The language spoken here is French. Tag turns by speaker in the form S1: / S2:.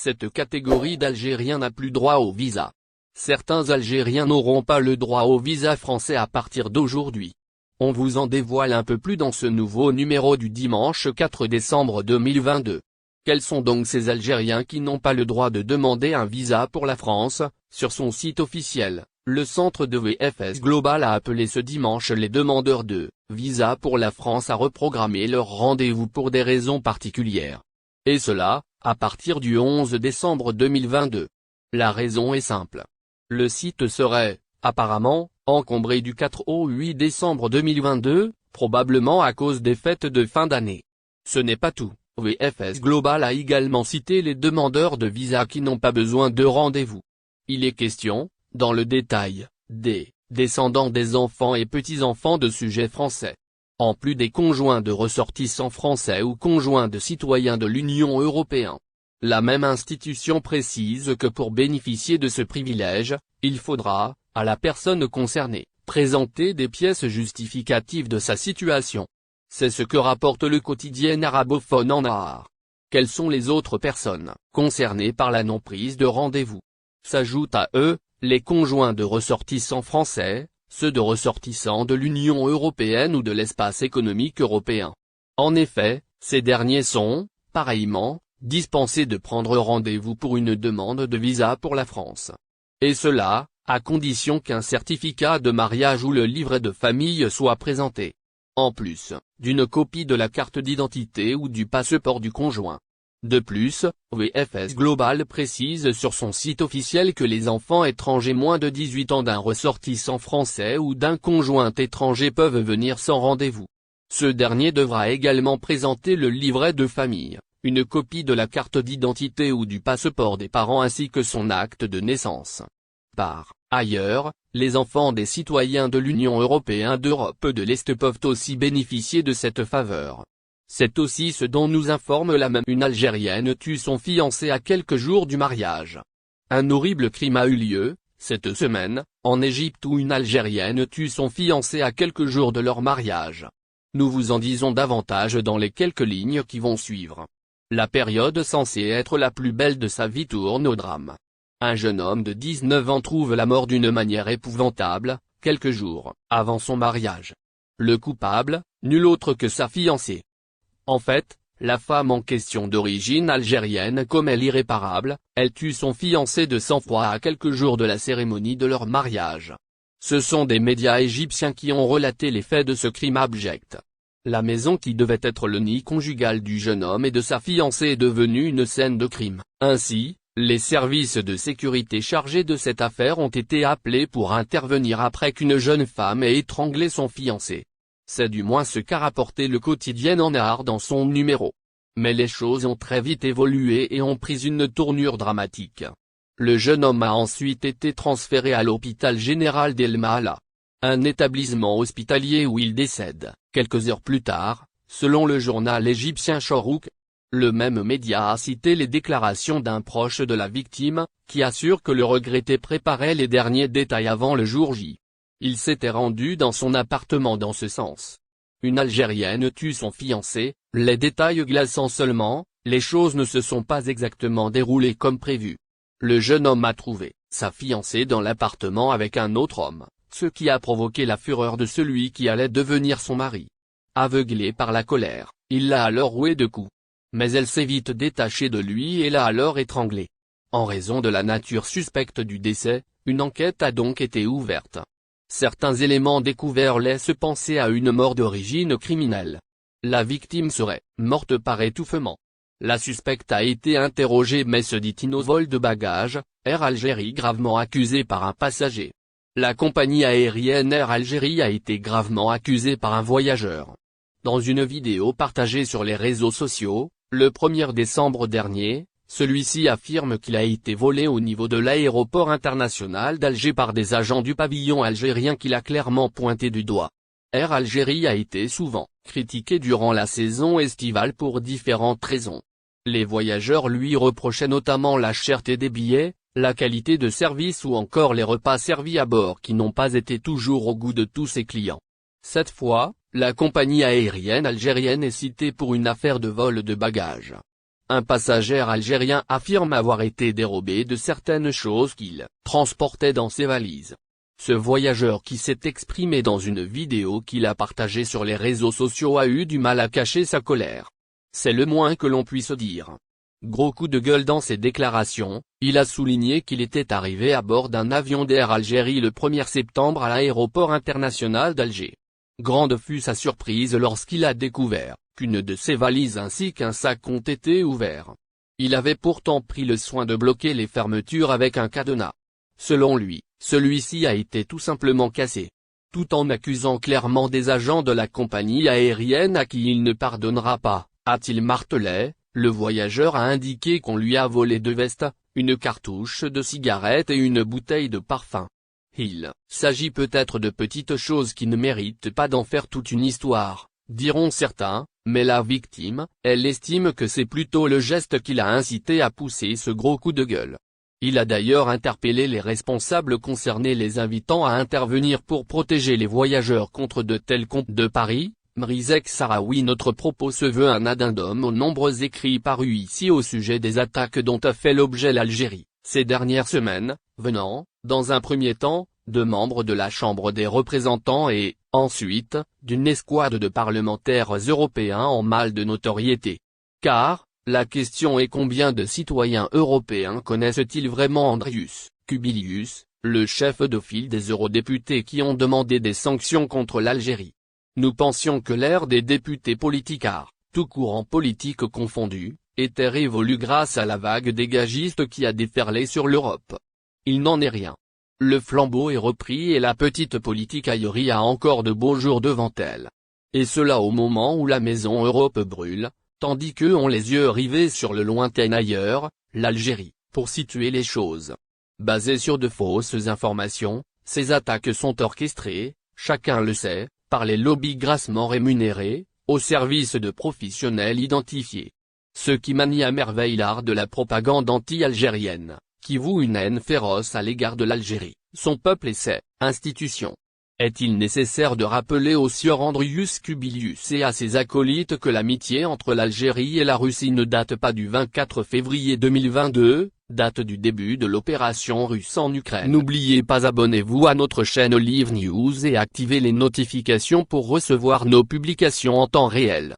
S1: cette catégorie d'Algériens n'a plus droit au visa. Certains Algériens n'auront pas le droit au visa français à partir d'aujourd'hui. On vous en dévoile un peu plus dans ce nouveau numéro du dimanche 4 décembre 2022. Quels sont donc ces Algériens qui n'ont pas le droit de demander un visa pour la France? Sur son site officiel, le centre de VFS Global a appelé ce dimanche les demandeurs de visa pour la France à reprogrammer leur rendez-vous pour des raisons particulières. Et cela, à partir du 11 décembre 2022. La raison est simple. Le site serait, apparemment, encombré du 4 au 8 décembre 2022, probablement à cause des fêtes de fin d'année. Ce n'est pas tout. VFS Global a également cité les demandeurs de visa qui n'ont pas besoin de rendez-vous. Il est question, dans le détail, des descendants des enfants et petits-enfants de sujets français. En plus des conjoints de ressortissants français ou conjoints de citoyens de l'Union européenne. La même institution précise que pour bénéficier de ce privilège, il faudra, à la personne concernée, présenter des pièces justificatives de sa situation. C'est ce que rapporte le quotidien arabophone Ennahar. Quelles sont les autres personnes concernées par la non-prise de rendez-vous? S'ajoutent à eux, les conjoints de ressortissants français, ceux de ressortissants de l'Union européenne ou de l'espace économique européen. En effet, ces derniers sont, pareillement, dispensés de prendre rendez-vous pour une demande de visa pour la France. Et cela, à condition qu'un certificat de mariage ou le livret de famille soit présenté. En plus, d'une copie de la carte d'identité ou du passeport du conjoint. De plus, VFS Global précise sur son site officiel que les enfants étrangers moins de 18 ans d'un ressortissant français ou d'un conjoint étranger peuvent venir sans rendez-vous. Ce dernier devra également présenter le livret de famille, une copie de la carte d'identité ou du passeport des parents ainsi que son acte de naissance. Par ailleurs, les enfants des citoyens de l'Union européenne d'Europe de l'Est peuvent aussi bénéficier de cette faveur. C'est aussi ce dont nous informe la même. Une Algérienne tue son fiancé à quelques jours du mariage. Un horrible crime a eu lieu, cette semaine, en Égypte où une Algérienne tue son fiancé à quelques jours de leur mariage. Nous vous en disons davantage dans les quelques lignes qui vont suivre. La période censée être la plus belle de sa vie tourne au drame. Un jeune homme de 19 ans trouve la mort d'une manière épouvantable, quelques jours avant son mariage. Le coupable, nul autre que sa fiancée. En fait, la femme en question d'origine algérienne commet l'irréparable, elle tue son fiancé de sang-froid à quelques jours de la cérémonie de leur mariage. Ce sont des médias égyptiens qui ont relaté les faits de ce crime abject. La maison qui devait être le nid conjugal du jeune homme et de sa fiancée est devenue une scène de crime. Ainsi, les services de sécurité chargés de cette affaire ont été appelés pour intervenir après qu'une jeune femme ait étranglé son fiancé. C'est du moins ce qu'a rapporté le quotidien Ennahar dans son numéro. Mais les choses ont très vite évolué et ont pris une tournure dramatique. Le jeune homme a ensuite été transféré à l'hôpital général d'El Mahala, un établissement hospitalier où il décède, quelques heures plus tard, selon le journal égyptien Shorouk. Le même média a cité les déclarations d'un proche de la victime, qui assure que le regretté préparait les derniers détails avant le jour J. Il s'était rendu dans son appartement dans ce sens. Une Algérienne tue son fiancé, les détails glaçants seulement, les choses ne se sont pas exactement déroulées comme prévu. Le jeune homme a trouvé sa fiancée dans l'appartement avec un autre homme, ce qui a provoqué la fureur de celui qui allait devenir son mari. Aveuglé par la colère, il l'a alors roué de coups. Mais elle s'est vite détachée de lui et l'a alors étranglé. En raison de la nature suspecte du décès, une enquête a donc été ouverte. Certains éléments découverts laissent penser à une mort d'origine criminelle. La victime serait morte par étouffement. La suspecte a été interrogée mais se dit au vol de bagages, Air Algérie gravement accusée par un passager. La compagnie aérienne Air Algérie a été gravement accusée par un voyageur. Dans une vidéo partagée sur les réseaux sociaux, le 1er décembre dernier, celui-ci affirme qu'il a été volé au niveau de l'aéroport international d'Alger par des agents du pavillon algérien qu'il a clairement pointé du doigt. Air Algérie a été souvent critiqué durant la saison estivale pour différentes raisons. Les voyageurs lui reprochaient notamment la cherté des billets, la qualité de service ou encore les repas servis à bord qui n'ont pas été toujours au goût de tous ses clients. Cette fois, la compagnie aérienne algérienne est citée pour une affaire de vol de bagages. Un passager algérien affirme avoir été dérobé de certaines choses qu'il transportait dans ses valises. Ce voyageur qui s'est exprimé dans une vidéo qu'il a partagée sur les réseaux sociaux a eu du mal à cacher sa colère. C'est le moins que l'on puisse dire. Gros coup de gueule dans ses déclarations, il a souligné qu'il était arrivé à bord d'un avion d'Air Algérie le 1er septembre à l'aéroport international d'Alger. Grande fut sa surprise lorsqu'il a découvert qu'une de ses valises ainsi qu'un sac ont été ouverts. Il avait pourtant pris le soin de bloquer les fermetures avec un cadenas. Selon lui, celui-ci a été tout simplement cassé. Tout en accusant clairement des agents de la compagnie aérienne à qui il ne pardonnera pas, a-t-il martelé, le voyageur a indiqué qu'on lui a volé 2 vestes, une cartouche de cigarettes et une bouteille de parfum. Il s'agit peut-être de petites choses qui ne méritent pas d'en faire toute une histoire, diront certains, mais la victime, elle estime que c'est plutôt le geste qui l'a incité à pousser ce gros coup de gueule. Il a d'ailleurs interpellé les responsables concernés les invitant à intervenir pour protéger les voyageurs contre de tels comptes de Paris. Mrizek Sahraoui. Notre propos se veut un addendum aux nombreux écrits parus ici au sujet des attaques dont a fait l'objet l'Algérie, ces dernières semaines, venant, dans un premier temps, de membres de la Chambre des représentants et, ensuite, d'une escouade de parlementaires européens en mal de notoriété. Car, la question est combien de citoyens européens connaissent-ils vraiment Andrius Kubilius, le chef de file des eurodéputés qui ont demandé des sanctions contre l'Algérie. Nous pensions que l'ère des députés politicards, tout courant politique confondu, était révolue grâce à la vague dégagiste qui a déferlé sur l'Europe. Il n'en est rien. Le flambeau est repris et la petite politique aillerie a encore de beaux jours devant elle. Et cela au moment où la maison Europe brûle, tandis qu'eux ont les yeux rivés sur le lointain ailleurs, l'Algérie, pour situer les choses. Basées sur de fausses informations, ces attaques sont orchestrées, chacun le sait, par les lobbies grassement rémunérés, au service de professionnels identifiés. Ceux qui manient à merveille l'art de la propagande anti-algérienne, qui voue une haine féroce à l'égard de l'Algérie, son peuple et ses institutions. Est-il nécessaire de rappeler au sieur Andrius Kubilius et à ses acolytes que l'amitié entre l'Algérie et la Russie ne date pas du 24 février 2022, date du début de l'opération russe en Ukraine. N'oubliez pas, abonnez-vous à notre chaîne Olive News et activez les notifications pour recevoir nos publications en temps réel.